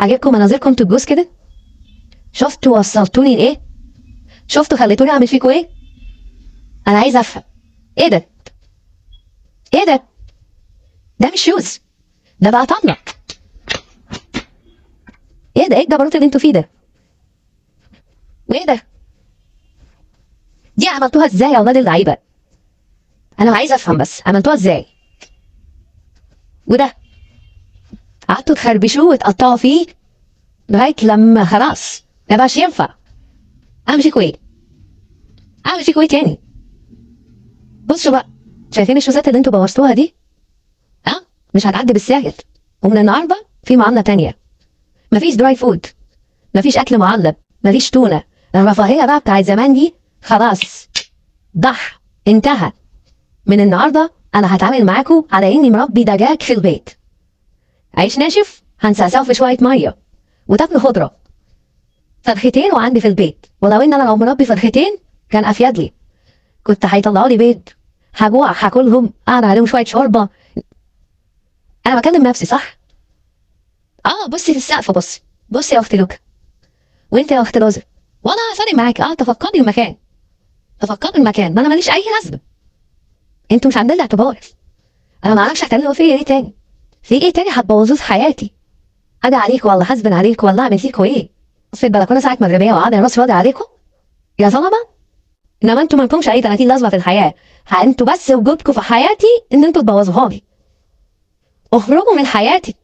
عجبكم مناظركم انتوا الجوز كده؟ شفتوا وصلتوني لايه؟ شفتوا خليتوني اعمل فيكوا ايه؟ انا عايز افهم. ايه ده؟ ايه ده؟ ده مش شوز، ده بقى طلق. ايه ده؟ ايه الجبروت اللي انتوا فيه ده؟ وايه ده؟ دي عملتوها ازاي يا اولاد اللعيبه؟ انا عايز افهم بس عملتوها ازاي؟ وده قعدتوا تخربشوه وتقطعوا فيه لغايه لما خلاص ما بقاش ينفع. اعمل فيكوا ايه؟ اعمل فيكوا ايه تاني؟ بصوا بقى، شايفين الشوزات اللي انتوا بوظتوها دي؟ مش هتعدي بالساهل. ومن النهارده في معامله تانيه. مفيش دراي فود، مفيش اكل معلب، مفيش تونه. الرفاهيه بقى بتاعت زمان دي خلاص ضح انتهى. من النهارده انا هتعامل معاكم على اني مربي دجاج في البيت. عيش ناشف هنسقساه في شويه ميه وتاكلوا خضره. فرختين وعندي في البيت، ولو ان انا لو مربي فرختين كان افيد لي، كنت هيطلعوا لي بيض. هجوع هاكلهم اقعد عليهم شويه شوربه. انا بكلم نفسي صح؟ بصي في السقف، بصي يا اخت لوكا، وانت يا اخت روزا، وانا فارق معاك. تفكري المكان، تفكري المكان، ما انا ماليش اي لازمه. انتوا مش عندنا اعتبار. انا ما اعرفش هتعملوا فيا ايه تاني. في ايه تاني هتبوظوه في حياتي؟ اجي عليكم ولا حاسبن عليكم ولا اعمل فيكم ايه؟ في البلكونه ساعه مغربيه وقاعده راسي راضي عليكم يا ظلمه. انما انتوا مالكمش اي 30 لازمه في الحياه. انتوا بس وجودكم في حياتي ان انتوا تبوظوها لي. اخرجوا من حياتي.